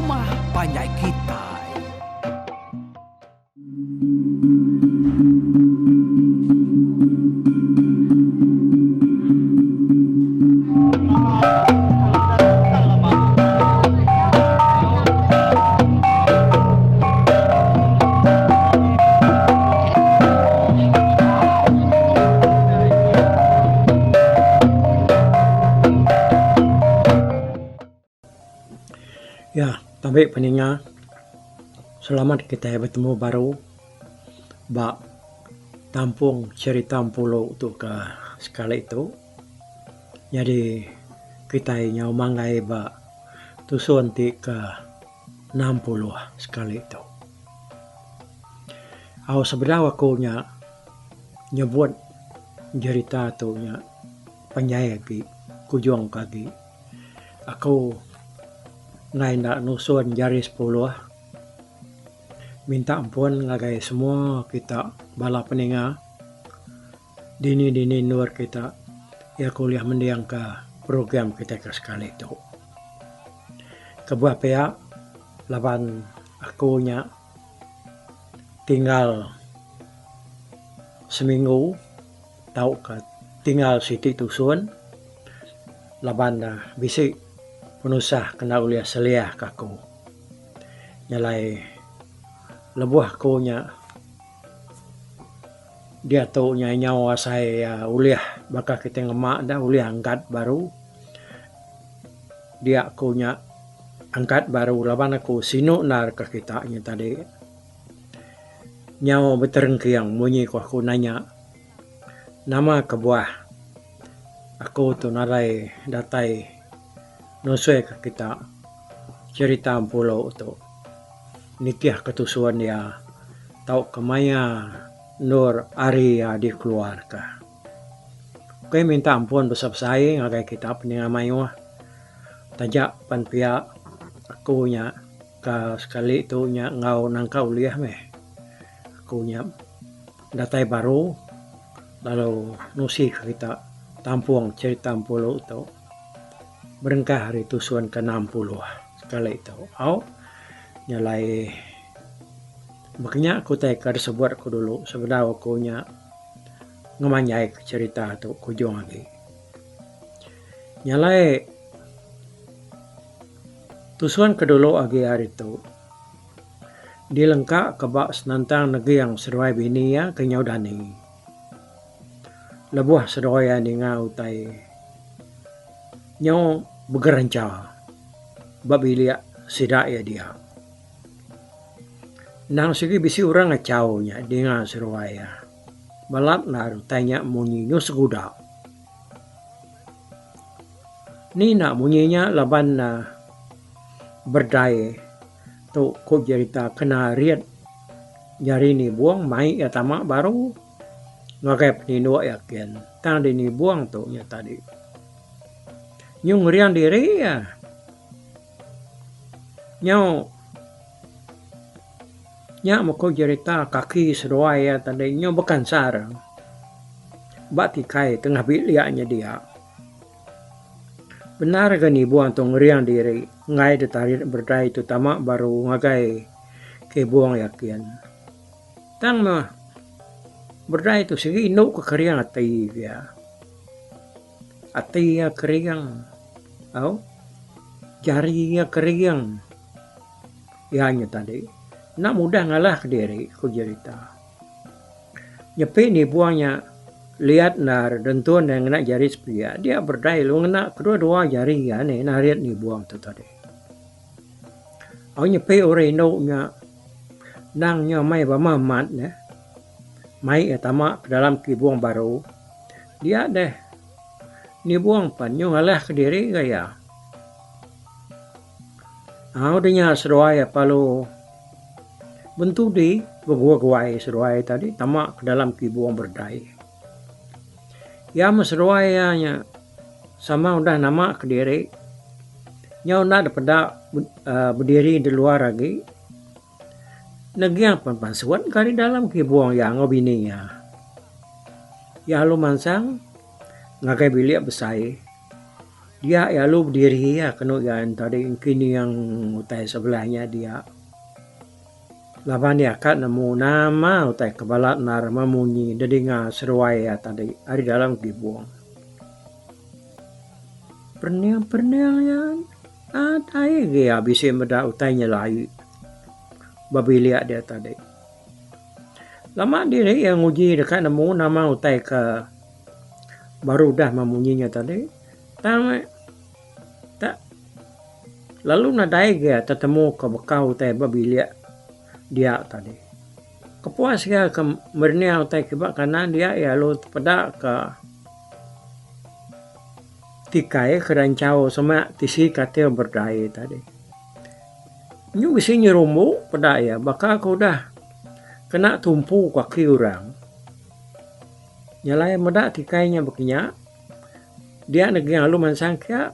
Rumah Panjai Kita. Ya, tapi peningnya selamat kita bertemu baru bak tampung cerita pulau tu ke sekali itu. Jadi kita nyau manggai bak tusun ti ke 60 sekali itu. Sebenarnya aku nyebut cerita tu penjaya ki kujung kaki. Aku ngai nak nusun jari 10 minta ampun ngagai semua kita bala peninga dini nur kita ya kuliah mendiang ke program kita ke sekali itu kebuah pihak laban aku tinggal seminggu tahu ke tinggal siti tusun laban bisik penusah kena uliah seliah kaku nyalai lebuh kunya dia tu nyawa saya uliah bakal kita ngemak dah uliah angkat baru dia kunya angkat baru laban aku sinuk nar ke kita tadi nyawa beterengkiang bunyi ku aku nanya nama kebuah aku tu narai datai nusui ke kita cerita pulau tu nikah ketusuan dia tahu kemaya nur ari di keluarga. Oke minta ampun besar saya ngagai kita peninga mayu tajak pan pihak aku ke sekali itu ngau nangka uliah meh aku datai baru lalu nusi ke kita tampung cerita pulau tu berengkah hari tusuan ke 60 sekali itu. Nyalai makanya aku tekar sebuat aku dulu sebenarnya aku ngemanyai cerita tu kujung lagi. Nyalai tusuan kedulu lagi hari itu dilengkap kebak senantang negeri yang seruai bini ya kenyau dani. Lebuah seruai ni ngau tai nyau begeranca babilia sidak ya dia nang segi bisi orang ngacaunya dengan seruaya balap naru tanya munyinya seguda ni nak munyinya laban berdaya tu kok cerita kena riat jari ni buang mai ya tamak baru ngagai peninu yakin tang ni buang tu nya tadi nyung ngerian diri ya nyau mako cerita kaki seruai ya tadi nyau bukan sarang bati kai tengah biliaknya dia benar kan ni buang tu ngerian diri ngai ditarik berdai itu tamak baru ngagai ke buang yakin tang mah berdai itu segi nuk kekeriang ati ya ati ya keriang jarinya keriang ya hanya tadi nak mudah ngalah ke diri ku cerita nyepi ni buangnya lihat nar dentuan yang nak jari sepia dia berdaya lu nak kedua-dua jari ya ni nariat ni buang tu tadi nyepi orang nya nangnya mai bamamat ya mai tamak dalam kibuang baru dia deh ni buang pan nyo ngalah ke diri gaya denya seruai palu bentuk di gua-guai seruai tadi tamak ke dalam kibuang berdai ya seruainya sama udah nama ke diri nyau nak dapat berdiri di luar lagi Nagyang panpansuan kari dalam kibuang yang ngobininya. Ya halu mansang ngakai bilik besai. Dia ya lu berdiri ya kena yang tadi kini yang utai sebelahnya dia. Laban dia kat nemu nama utai kebalat narma munyi dedinga seruai ya tadi hari dalam dibuang. Perniang ya ada ya bisa meda utainya layu. Babi lihat dia tadi. Lama diri yang uji dekat nemu nama utai ke baru dah memunyinya tadi. Tak lalu nadai dia tetemu ke bekau utai babi lihat dia tadi. Kepuas dia ke mernia utai kebak kanan dia ya lu pedak ke tikai kerancau sama tisi katil berdaya tadi. Nyu bisi nyerumbu pedak ya bakal kau dah kena tumpu kaki orang. Nyalai medak tikainya bekinya. Dia negeri lalu mansangkia.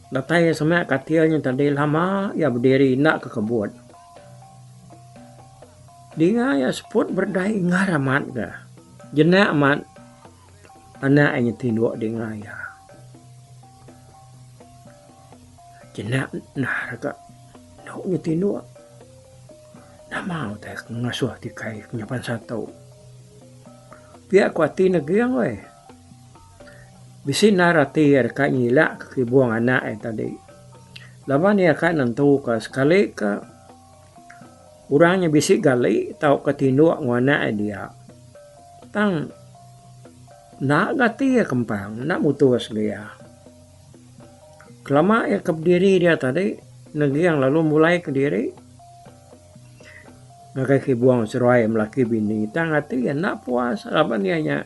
Datai sama katilnya tadi lama ya berdiri nak ke kebun. Dia ya seput berdai ngaramat ke. Jenak amat anaknya tinduk dengan ya. Jenak nah raka naknya tinduk. Nama tak ngasuh tikai kenyapan satu. Pihak kuati negeri yang weh. Bisi narati raka nyilak ke buang anak tadi. Laban dia kan nentu ke sekali ke orangnya bisi gali tau ketinduk ngwana dia. Tang nak gati ya kempang, nak mutus dia. Kelama ya keberdiri dia tadi, negeri yang lalu mulai ke diri. Ngakai buang seruai melaki bini, tang hati ya nak puas, laban dia nya.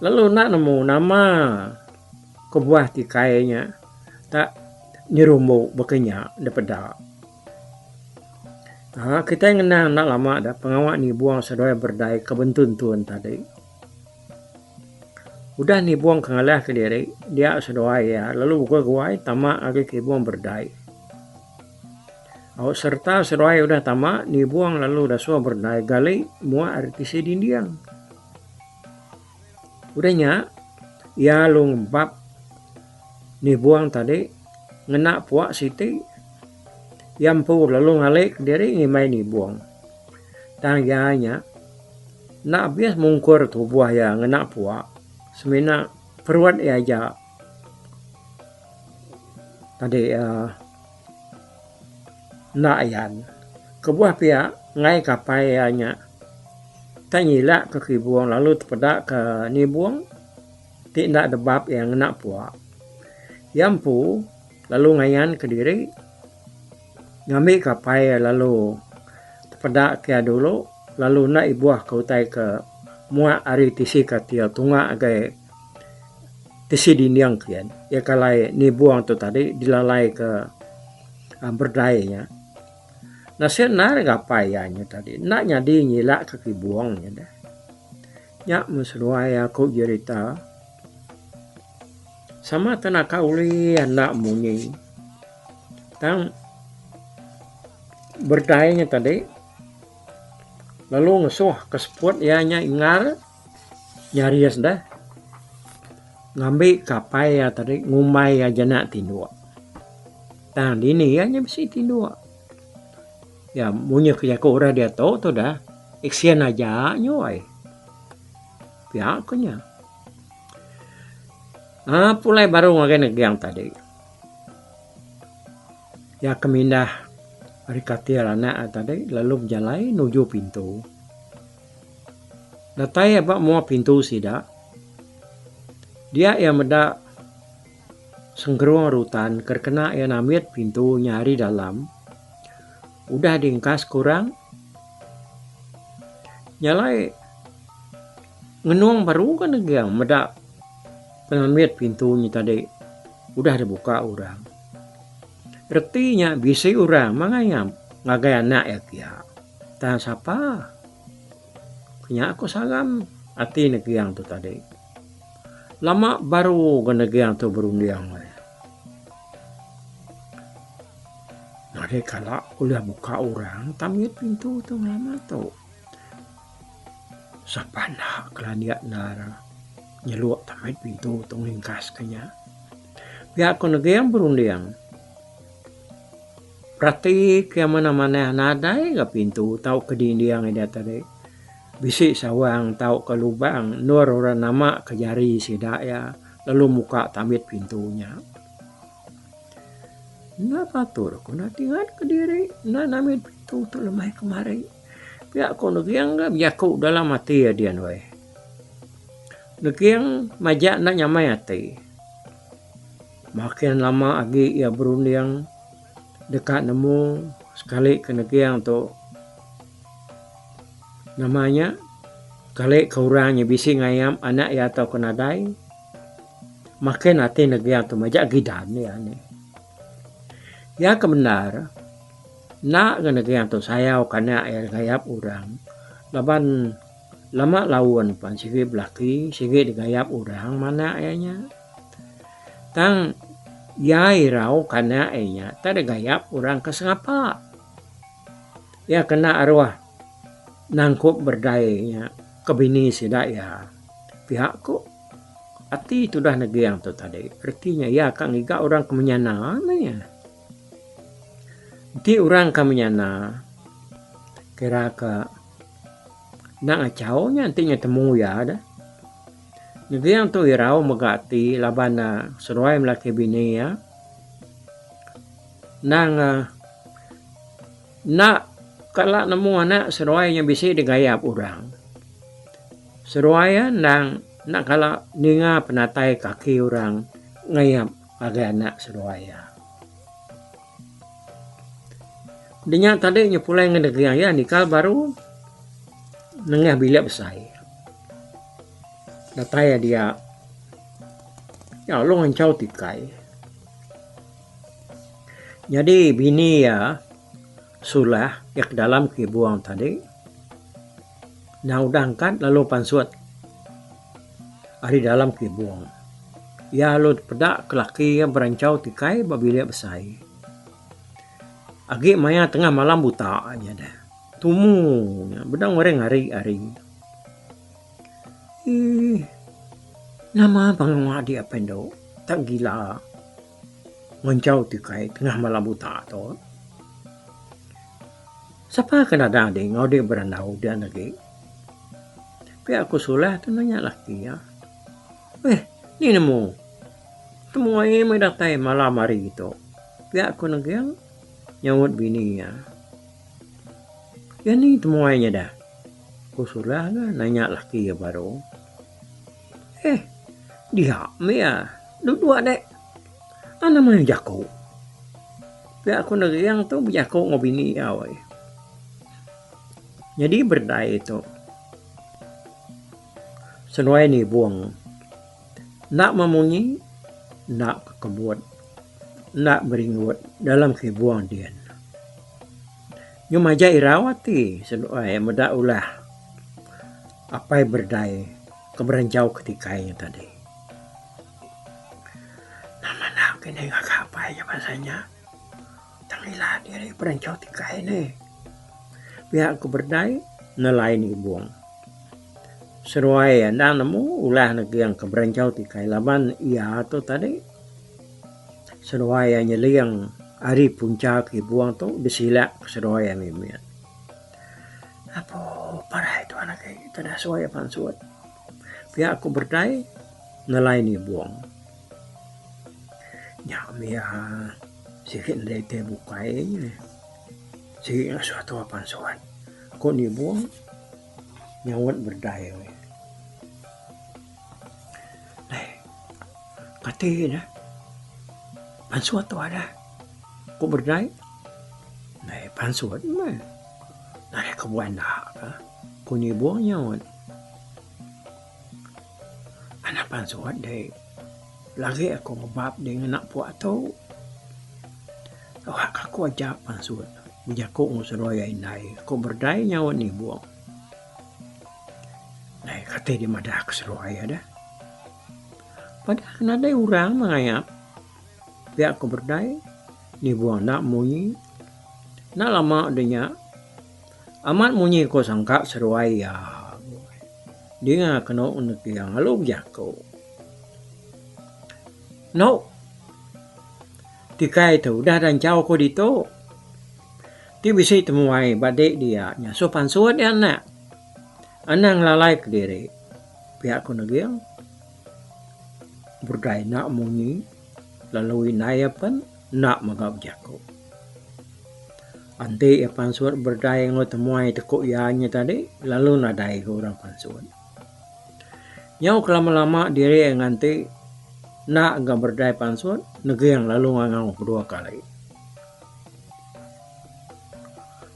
Lalu nak nemu nama kebuah tikainya, tak nyerumbu bekenya daripada. Kita ngenang nak lama dah pengawak ni buang seruai berdai kebentun tuan tadi. Udah ni buang kengalah ke diri, dia seruai ya, lalu buka guai tamak lagi ke buang berdai. Serta seruai udah tamak, ni buang lalu dah suah berdai gali mua artisi dindiang. Udahnya, ya lung bab ni buang tadi ngenak puak siti yang pu lalu ngalik diri ngimai ni buang. Tangganya nak bias mungkur tu buah ya ngenak puak. Semena perwat ya aja. Tadi nak yan. Kebuah pihak ngai kapai nya. Tanyilak ke kibuang lalu terpedak ke ni buang. Tidak debab yang nak puak. Yampu lalu ngayan ke diri. Ngambil kapai lalu terpedak ke dulu. Lalu nak ibuah kau tai ke mua ari tisi katia tunga agai tisi diniang kian. Ya kalai ni buang tu tadi dilalai ke berdayanya. Nasir nar gapayanya tadi. Nak nyadi nyilak ke kibuangnya dah. Nyak meseruai aku cerita. Sama tenaga uli anak munyi. Tang berdayanya tadi. Lalu ngesuh keseput ya nya ingar. Nyarias dah. Ngambil kapai ya tadi. Ngumai ya janak tinduk. Tang dini ya nya besi tinduk. Ya munyi kerja ke orang dia tahu tu dah. Iksian aja nyoy. Pihaknya. Pulai baru ngagai negang tadi. Ya kemindah hari katil anak tadi lalu berjalan menuju pintu. Datai apa mau pintu sida. Dia yang meda senggerung rutan kerkena yang namit pintu nyari dalam. Udah diingkas kurang. Nyalai ngenuang baru kan negang meda penamit pintunya tadi. Udah dibuka orang. Retinya bisi orang mangayam ngagai anak ya kia. Tahan siapa? Kenya aku sagam hati negiang tu tadi. Lama baru negiang tu berundiang. Nade kala udah buka orang tamit pintu tu lama tu. Siapa nak kelaniak nara. nyeluak tamit pintu tong lingkas kanya. Pihak ko nagyang berundiang. Prati kaya mana-mana naday ka pintu tau kedindiang ida tadi. Bisi sawang tau kalubang nuarora nama kejari si daya lalu muka tamit pintunya. Na patur ko na tingat ke diri na namit pintu tu lemah kemari. Pihak ko nagyang ka biyaku dalam hati ya dian we. Nagyang majak na nyamay hati. Makin lama agi ia berundiang dekat nemu sekali ke nagyang tu namanya kali keurangnya bisi ngayam anak ya atau kenadai makin hati nagyang tu majak gidan ya ni. Ya kebenar nak ke nagyang tu sayau kana ya gayap urang laban lama lawan pan sige belaki sige digayap urang mana ayanya tang yai rau kana ayanya tada gayap urang kesengapa ya kena arwah nangkup berdayanya kebini sida ya pihakku ati itu dah nagyang tu tadi artinya ya kang iga orang kemenyana ya di orang kemenyana kira ka nang acaunya antinya temu ya ada nagyang tu irau magati laban na seruay melaki bini ya nang na kala nemu anak seruay yang bisi digayap orang seruay nang nak kala ninga penatai kaki orang ngayap agak anak seruay dinya tadi nyepulai ngedegyang ya nikal baru nengah bilik besai dataya dia ya lo ngancau tikai jadi bini ya sulah ya ke dalam kibuang tadi nah udangkan lalu pansuat hari dalam kibuang ya lo pedak kelaki yang berancau tikai babilik besai agi maya tengah malam buta aja dah tumu bedang orang hari-hari nama bang dia pendo tak gila ngancau tikai tengah malam buta tu siapa kena dah deh ngau dia berandau dia lagi pihak aku sulah tu nanya laki ya ni nemu temu ai mai datai malam hari itu pihak aku nagyang nyawut bini ya ni temuannya dah aku sulah kan nanya laki ya baru dia ya dua dek ana mah jako pihak aku nagyang tu jako ngobini ya wai jadi berdaya itu senuai ni buang nak memunyi nak kebut nak beringut dalam kebuang dia nyuma jai rawati senuai medak ulah apa yang berdaya keberanjau ketikanya tadi nama kini ngak apa ya bahasanya tangilah diri beranjau tikai ni pihak keberdaya nelayan ni buang seruai anda nemu ulah yang keberanjau tikai laban ia tu tadi seruai nyeliang hari puncak ibuang tu disilak seruai mimian apa parah itu anak itu dah sesuai pansuat pihak aku berdaya nelayan ibuang nyamia sikit lete bukai sikit suatu pansuat kau ni buang nyawat berdaya kati dah pansuat tu ada kau berdaya pansuat mah ada kebuan dah kau ni buang nyawat anak pansuat deh lagi aku ngebab dengan nak puak tu awak aku ajak pansuat menjaku ngusuroya inai kau berdaya nyawat ni buang kata dia madah keseruaya dah padahal ada orang mengayap pihak aku berdaya ni buang nak munyi nak lama adanya amat munyi kau sangka seruaya Dia nga kena unek yang lalu jako. No. Tikai tu dah dan jauh ko dito. Ti bisi temuai badek dia nya sopan suat dia anak. Anang lalai ke diri. Pihak ko nagyang berdai nak mungi lalu inayapan nak magab jako. Ante ya pansuat berdai ngo temuai tekuk ianya tadi lalu nadai ke orang pansuat. Nyau kelama-lama diri yang nanti nak enggak berdai pansuat yang lalu ngangang kedua kali.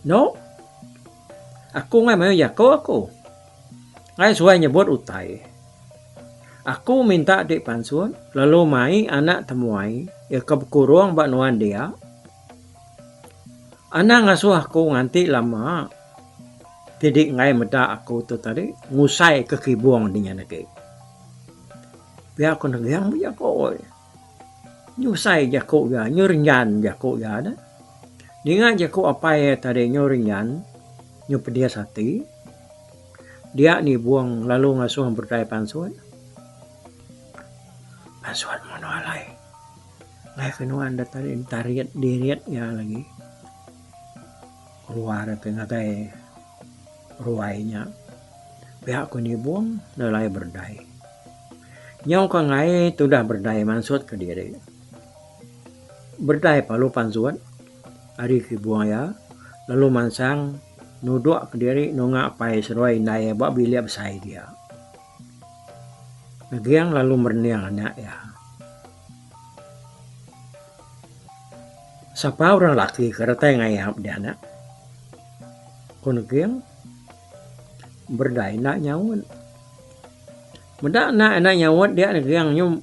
No, aku ngai mau jako aku. Ngai suai nyebut utai. Aku minta adik pansuat lalu mai anak temuai ya ke kurung bak nuan dia. Anak ngasuh aku nganti lama. Jadi ngai meda aku tu tadi ngusai ke kibuang dinya nake. Biar aku nagyang biar ko. Nyusai jako ya nyurinyan jako ya dah. Dengan jako apa ya tadi nyurinyan nyupedia sati. Dia ni buang lalu ngasuh berdaya pansuat. Pansuat mana alai. Ngai kenuan dah tadi tariat diriat ya lagi. Keluar ke ngagai ruainya. Pihak ko ni buang nalai berdaya. Nyau ka ngai tu dah berdaya mansut ke diri. Berdaya palu pansuat. Hari ke buang ya. Lalu mansang nuduk ke diri nunga pai seruai naya bak biliap sai dia. Nagiang lalu merniang anak ya. Siapa orang laki kereta ngai hap dia anak. Ko nagiang berdaya nak nyawun. Mendak nak nyawat dia nagiang nyum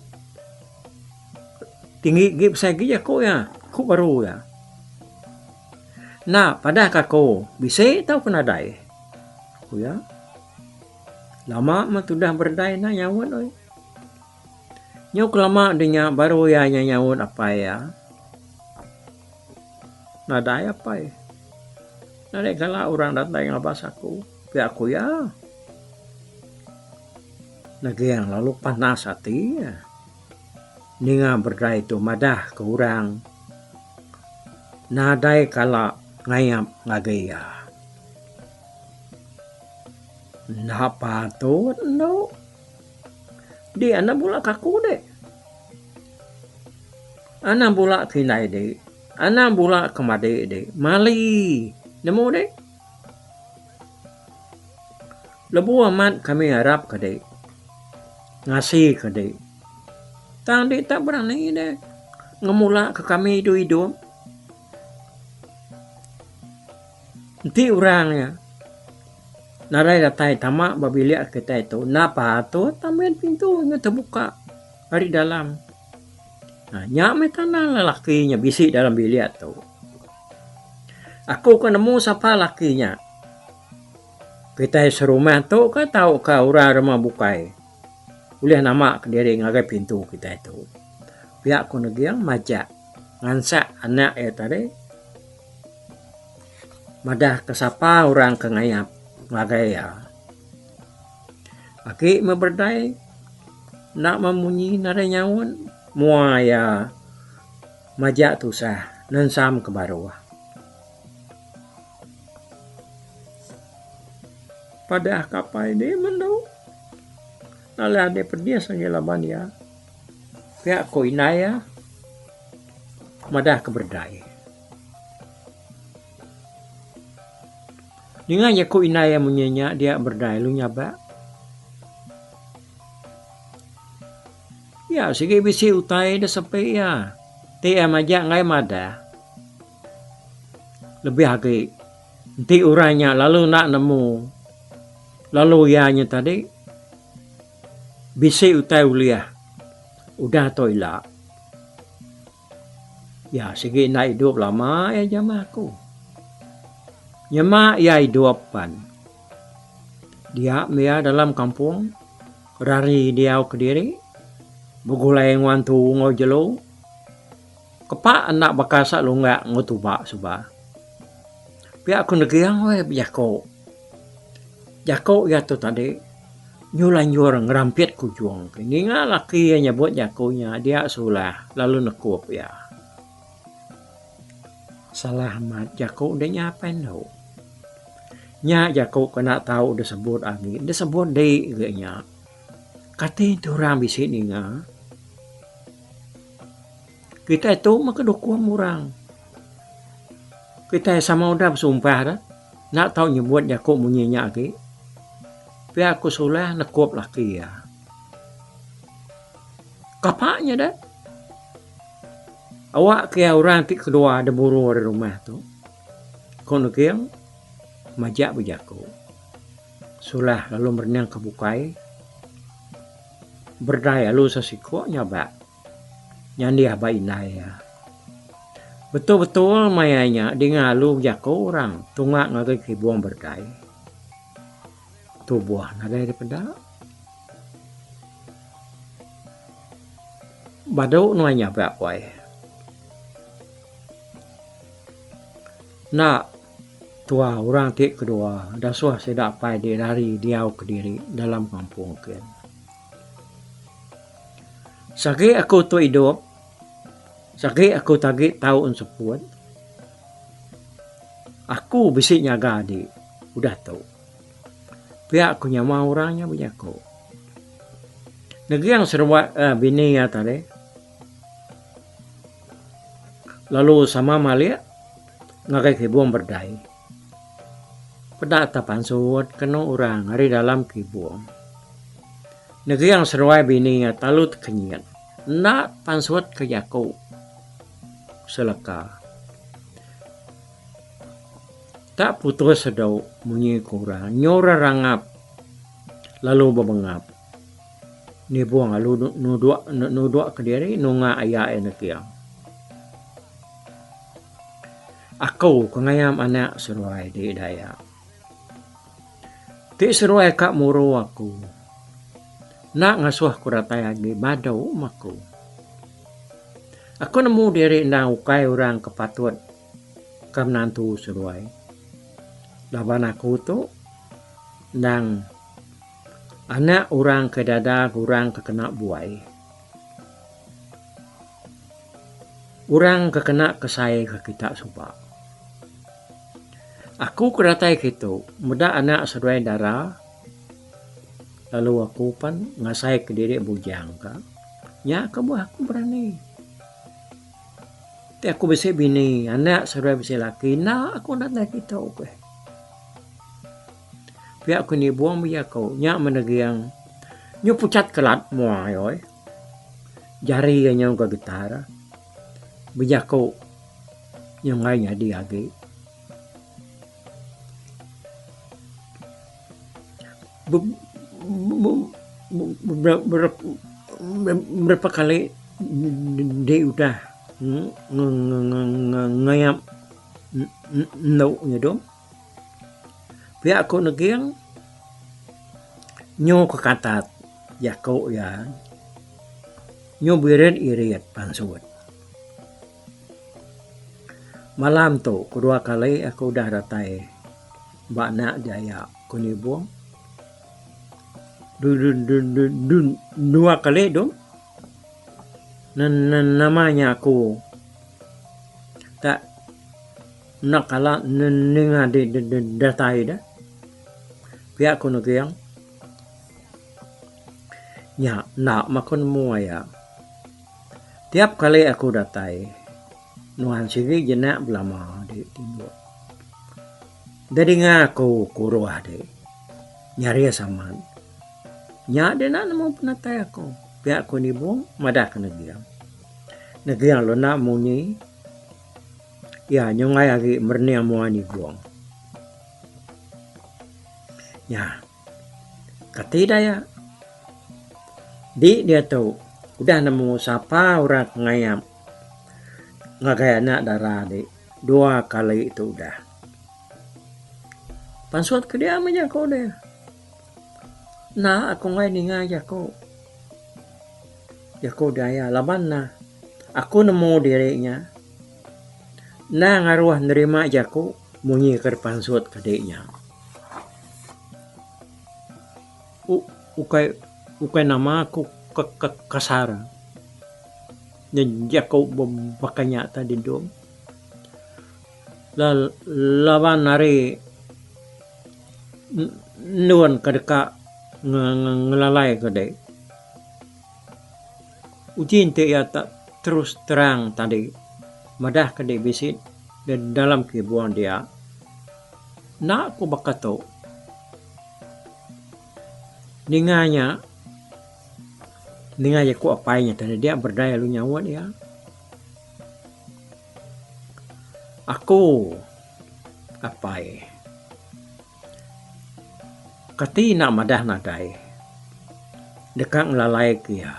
tinggi gip saya gija ko ya. Ku baru ya. Nah, pada kako bisa tahu penadai. Ku ya. Lama mah sudah berdai na nyawat oi. Nyau kelama dinya baru ya nyawat apa ya. Nadai apa ya. Nadai kala orang datang ngabas aku. Pihak aku ya. Nagiang lalu panas hati ya. Ninga berdai tu madah ke orang. Nadai kala ngayap ngagaya. Napa tu no? Dia anak bulak kaku dek. Anak bulak kinai dek. Anak bulak kemade dek. Mali. Nemu dek. Lebu amat kami harap ke dek. Ngasih ke dek. Tang dek tak berani dek. Ngemulak ke kami hidup. Nanti orangnya narai datai tamak babiliak kita itu napa tu tamen pintunya terbuka dari dalam. Nah, nyame tanah lelakinya bisik dalam bilik tu. Aku kan nemu siapa lakinya. Kita serumah tu kan tahu ke orang rumah bukai. Boleh nama ke diri ngagai pintu kita itu. Pihak ku negiang majak ngansak anak ya tadi. Madah kesapa orang ke ngayap ngagai ya. Aki memberdai nak memunyi nare nyawun mua ya majak tu sah nensam ke baruah. Pada kapai dia mendau. Nala dia perdia sange laban ya. Pihak ko inaya madah keberdai. Dengan ya ko inaya munyanya dia berdaya lu nyaba. Ya sige bisi utai dah sampai ya. Tia majak ngai mada. Lebih hagi. Nanti uranya lalu nak nemu. Lalu ianya tadi. Bisi utai uliah. Udah toila. Ya sige nak hidup lama ya jamaku. Nyama ya hidupan. Dia mea dalam kampung. Rari dia ke diri. Begulai wantu ngojelo. Kepak anak bakasa lunga ngotubak subah. Pihak aku negiang we jako. Jako ya tu tadi. nyulan ngerampit ku juang. Ini nga laki yang nyebut jakunya dia sulah lalu nekup ya. Salah mat jaku udah nyapain tau. Nya jaku kena tahu udah sebut lagi. Udah sebut deh nya. Kati itu orang di sini nga. Kita itu maka dokuam orang. Kita sama udah bersumpah dah. Nak tahu nyebut jaku munyinya lagi. Pihak aku sulah nekup laki ya. Kapaknya dah. Awak kaya orang kedua ada buru di rumah tu. Kono kaya majak berjaku. Sulah lalu berenang ke bukai. Berdaya lalu sesikok nyabak. Nyandi haba indah ya. Betul-betul mayanya dia ngalu berjaku orang. Tunggak ngagai kibuang berdaya. Tu buah nada daripada. Badau nuanya berapa nak tua orang tik kedua dah suah sedak pai di dari diau ke diri dalam kampung kan. Sakit aku tu hidup. Sakit aku tagih tahu unseput. Aku bisik nyaga di udah tahu. Pihak aku nyama orangnya punya aku. Negeri yang serba bini ya tadi. Lalu sama Malia ngakai kibuang berdai. Pada tapan suat kena orang hari dalam kibuang. Negeri yang serwai bini talut kenyat. Nak pansuat ke Yakob. Selaka. Tak putus sedau munyi kurang. Nyora rangap. Lalu babengap. Ni buang lalu nuduk ke diri nunga ayah enak. Aku kengayam anak seruai di daya. Ti seruai kak muru aku. Nak ngasuh kuratai lagi badau maku. Aku nemu diri ndang ukai orang kepatut. Kam nantu seruai. Laban aku tu. Ndang anak orang ke dada kurang kekena buai. Orang kekena kesai ke kita subak. Aku keratai gitu, muda anak seruai darah. Lalu aku pan ngasai ke diri bujang ka. Ya kamu aku berani. Ti aku bisa bini, anak seruai bisa laki. Nah aku nak lagi tahu ke. Pihak aku ni buang biar kau. Nyak menegiang. Nyu pucat kelat muai oi. Jari yang ke gitar. Biar kau. Yang lainnya dia lagi. Berapa kali dia udah ngayap nau dong. Pihak aku negiang nyo kekatat ya kau ya nyo biren iriat pansuat. Malam tu kedua kali aku udah ratai mbak nak jaya kunibuang. Dua kali dong. Namanya aku tak nak kalah nenga di datai dah. Pihak aku yang ya nak makan mua ya. Tiap kali aku datai nuan sigi jenak belama di timur. Dari ngaku kuruah de nyari saman. Nya de nak mau penatai aku. Pihak aku ni buang madah ke negeri. Negeri yang lo nak munyi. Ya nyongai lagi mernia muani buang. Ya. Katida ya. Dia tahu. Udah nemu siapa orang ngayam. Ngagai anak darah de. 2 kali itu udah. Pansuat ke dia aja kau deh. Nah, aku ngay ninga jako. Jako daya laban na. Aku nemu dirinya. Na ngaruh nerima jako munyi ke pansut ke diknya. ukai nama aku kasara. Dan jako bakanya tadi dong. Lawan nari nuan kadeka ngelalai kadai. Ujin te ya tak terus terang tadi. Madah kadai bisit dan dalam kehidupan dia. Nak aku bakato. Ninganya ku apainya tadi dia berdaya lu nyawa dia. Aku apai. Kati nak madah nadai. Dekat ngelalai kia.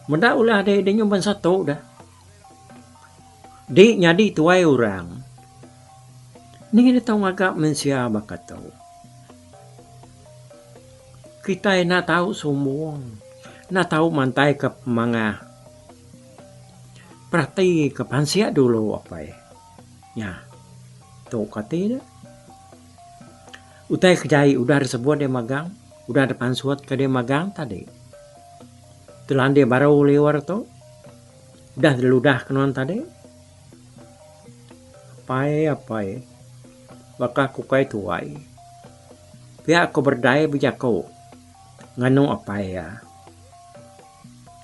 Madah ulah ada nyumban satu dah. Di nyadi tuai orang. Ni dia tahu agak mensia bakato. Kita nak tahu semua. Nak tahu mantai ke mga perhati ke pansia dulu apa ya tuh kati dah utai kejai udah ada sebuah dia magang udah ada pansuat ke dia magang tadi telan dia baru lewat tu udah deludah kenon tadi apa bakal aku kai tuai pihak aku berdaya bijako nganu apa ya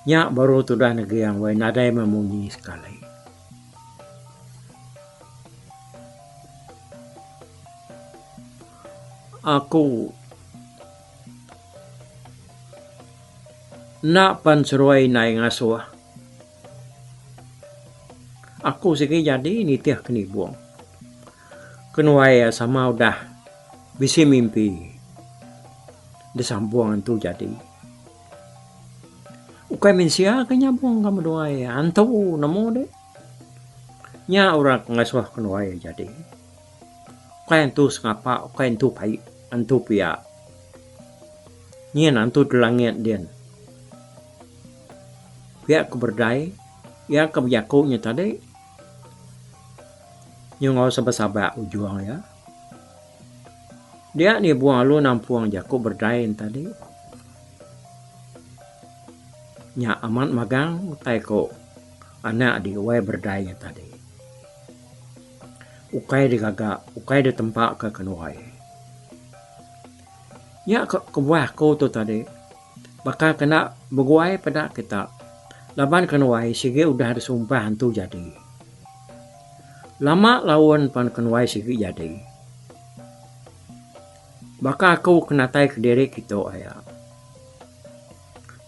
nya baru tu dah negeri yang wain ada yang memunyi sekali. Aku nak panseruai naik ngasuh. Aku sige jadi ni tiah keni buang. Kenuai sama udah bisi mimpi. Desambuangan tu jadi. Ukai mensia kanya buang kamu doai antau namo de nya orang ngasuh kenuai jadi ukai antu ngapa ukai antu pai antu pia nyen antu delangit dian pia keberdai ya kebiakunya tadi nyongau sabah ujuang ya dia ni buang lu nampuang jaku berdain tadi nya amat magang tai ko anak di uai berdaya tadi ukai di gaga ukai di tempat ke kenuai nya ke buah ko tu tadi bakal kena beguai pada kita laban kenuai sige udah ada sumpah hantu jadi lama lawan pan kenuai sige jadi bakal aku kena tai ke diri kita ayah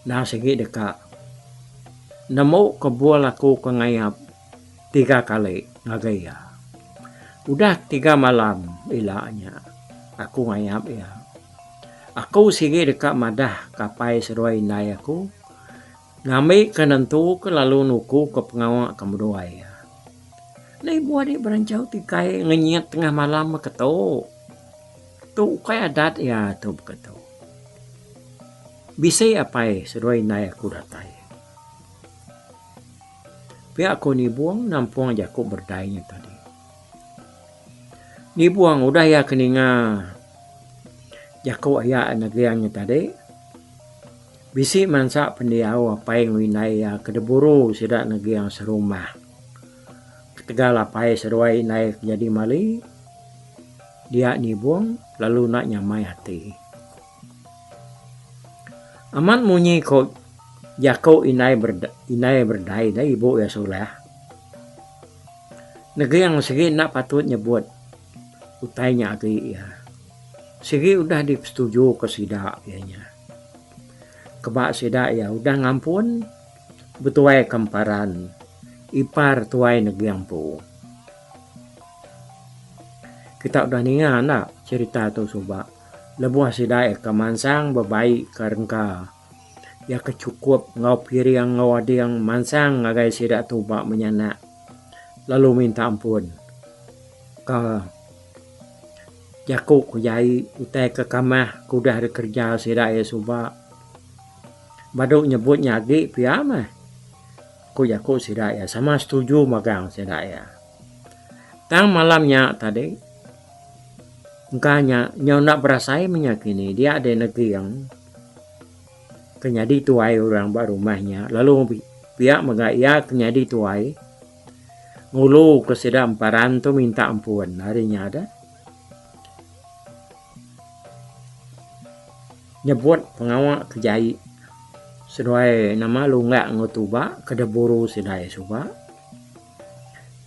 nah sige dekat namo kebual aku ke ngayap 3 kali ngagaya udah 3 malam ilahnya aku ngayap ya aku sige dekat madah kapai seruai nai aku ngambil kenentu ke lalu nuku ke pengawak kemuduai ya nai buat di berancau tikai ngenyat tengah malam keto tu kayak adat ya tu keto bisa apa seruai nai aku datai. Pihak aku ni buang nampuang jaku berdainya tadi. Ni buang udah ya keninga jaku ayah negeriannya tadi. Bisi mansa pendiau apa yang winai ya kedeburu sidak negeri yang serumah. Ketegal apa seruai naik jadi mali. Dia ni buang lalu nak nyamai hati. Aman munyi ko jako inai berdai dah ibu ya sulah. Negeri yang segi nak patut nyebut utainya agi ya. Segi udah disetujui ke sidak ianya. Kebak sidak ya udah ngampun betuai kemparan ipar tuai negeri yang pu. Kita udah ningan nak cerita tu sobat. Lebuah sidai kemansang bebaik karengka ya kecukup ngau piriang ngau adiang mansang ngagai sidak tuba menyanak lalu minta ampun ka jaku kujai utai ke kamah kudah ada kerja sidak ya suba baduk nyebutnya agi piama ku jaku sidak ya sama setuju magang sidak ya tang malamnya tadi Makanya nyaw nak berasai menyakini dia ada negeri yang kenyadi tuai orang baru rumahnya. Lalu pihak megaya kenyadi tuai ngulu ke sedang paran tu minta ampun harinya ada. Nyebut pengawak kejai sesuai nama lunggak ngotuba kedeburu sedai suba.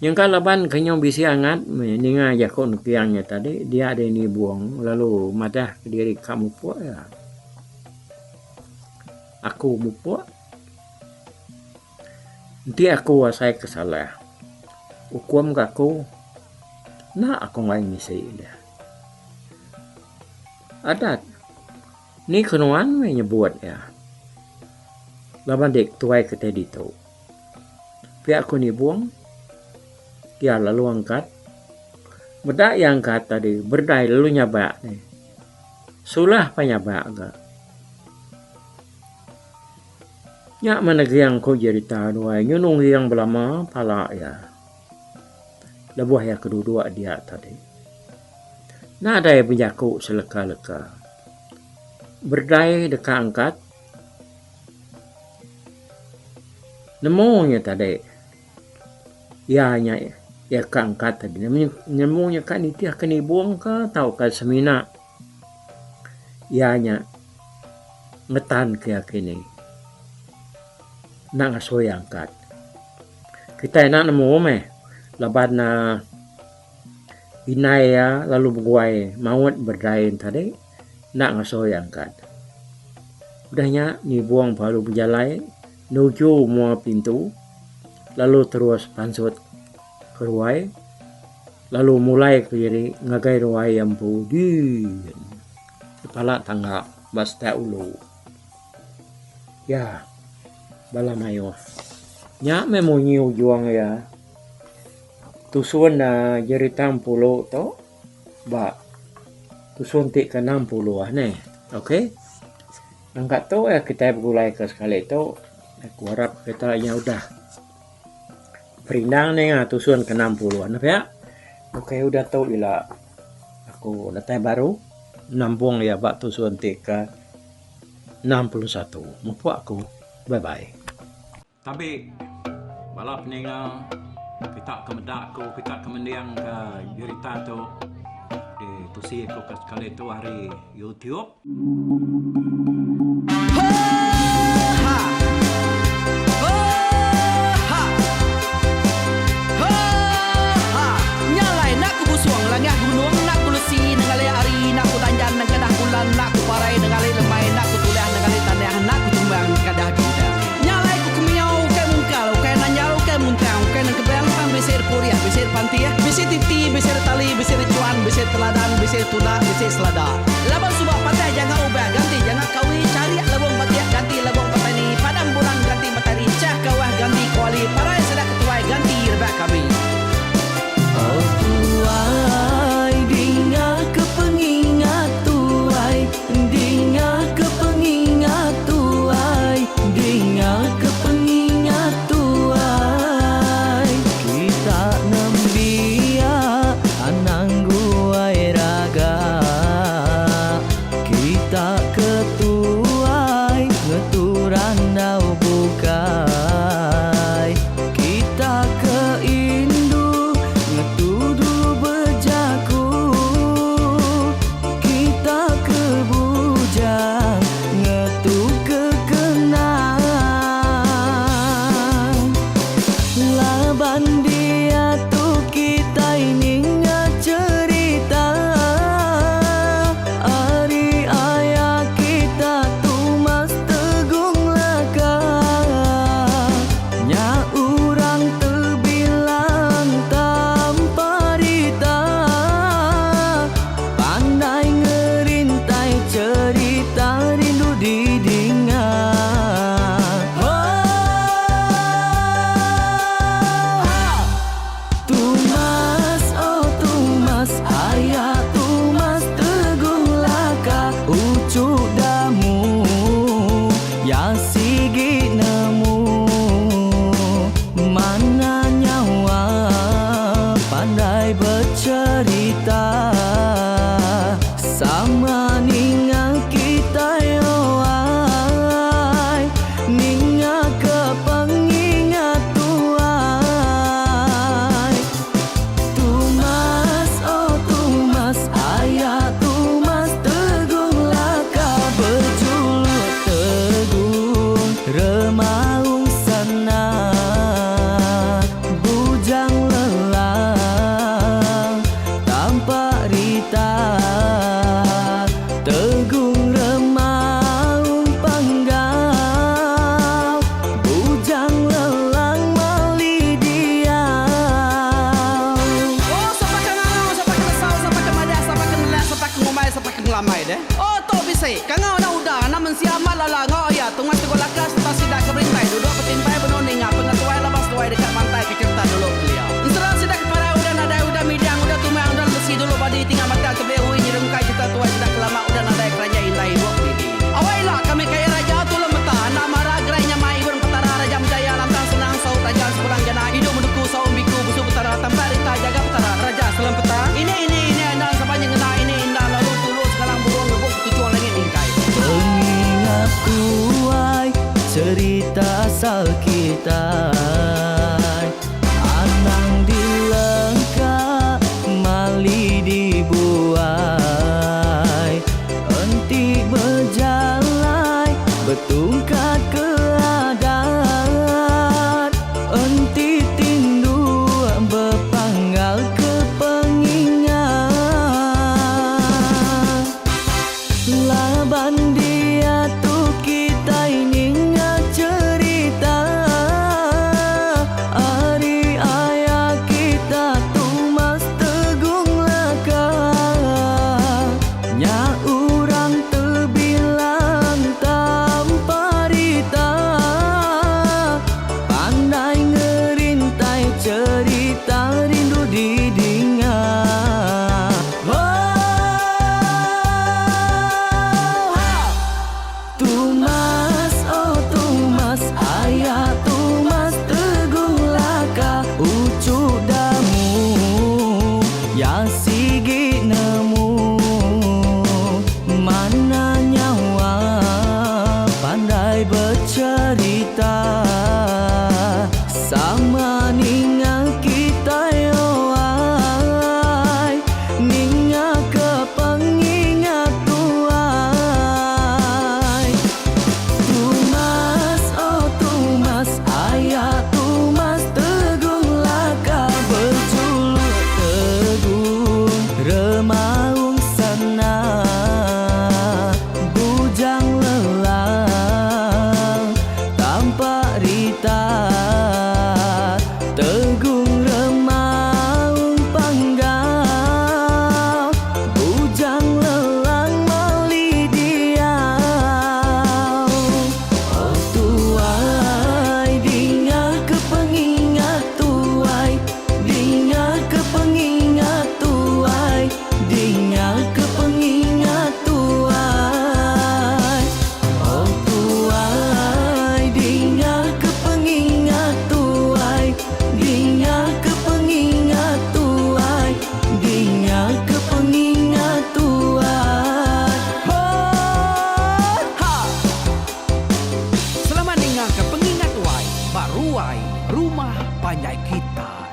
Yang kalaban kenyong bisi angat ninga jakon kiangnya tadi dia ada ini buang lalu madah ke diri kamu puak ya. Aku mupuak. Nanti aku wasai kesalah. Hukum ke aku. Nah aku nggak ngisi dia. Adat. Ni kenuan menyebut ya. Laban dek tuai ke tadi tu. Pihak aku ni buang. Ya lalu angkat. Bedak yang angkat tadi. Berdai lalu nyabak. Sulah pa nyabak ke. Nyak mana yang kau jadi tahu. Nyunung yang belama pala ya. Lebuh yang kedua dia tadi. Nah ada yang berjaku seleka-leka. Berdai dekat angkat. Nemunya tadi. Ya hanya. Ya angkat tadi. Nemunya kan itu akan dibuang ke. Tahu kan semina. Ya hanya. Ngetan keyakinan. Nak ngasoy angkat. Kita enak nemu meh. Laban na. Inay ya. Lalu buguay. Mawat berdain tadi. Nak ngasoy angkat. Udahnya. Ni buang palu berjalai. Nuju mua pintu. Lalu terus pansut. Keruai, lalu mulai ke jadi ngagai ruai yang budi, kepala tangga basta ulu, ya, bala mayo, nya memunyi juang ya, tusun na jadi 60 to, ba, tusun ti ke 60 ne, oke, angkat to ya kita bergulai ke sekali to, aku harap kita nya udah. Perindang ni nga tusun ke 60-an ya. Oke udah tahu ila aku datang baru nampung ya bak tusun ke 61. Mampu aku. Bye bye. Tapi balap ni nga kita kemedak ko kita kemendiang ke jurita tu di tusi ko sekali tu hari YouTube. Langit gunung nak kulusi nengali ari nak kutanjan nang kedah bulan nak kuparai nengali lemai nak kutulah nengali tanah nak kutumbang kadah kita nyalai ku kumiau ke mungkal ke nanjal ke muntang ke nang kebang pang besir puriah besir pantia besir titi besir tali besir cuan besir teladan besir tuna besir selada laban subak patah jangan ubah ganti jangan kawi cari labung patiak ganti labung petani padam bulan ganti matahari cah kawah ganti kuali parai sedak ketuai ganti rebak kami. Oh tuai, dinga kepengingat tuai, dinga kepengingat tuai, dinga kepengingat tuai. Kita nembia anang guai raga, kita ketuai ngeturan dau buka. ritai anang dilengkap mali dibuai enti berjalan betungkat ke adat enti tindu berpanggal ke pengingat laban dia tu kita ingat cerita hari ayah kita tu mas tegung laka nya urang terbilang tanpa rita pandai ngerintai cerita rindu didingat. Tumas, oh Tumas, ayah Tumas tegung laka ucuk damu ya sigi nemu mana nyawa pandai bercerita sama ninga kita yoai ninga ke pengingat tuai Tumas, oh Tumas, ayah Tumas tegung laka berjuluk tegung remaung sana bujang lelang tanpa rita tegung remaung panggal bujang lelang mali diau oh tuai dinga ke pengingat tuai dinga ke pengingat tuai dinga ke pengingat tuai oh tuai dinga ke pengingat tuai dinga ke pengingat tuai dinga ke pengingat tuai Ha! Selamat dengar ke pengingat wai, baruai rumah panjai kita.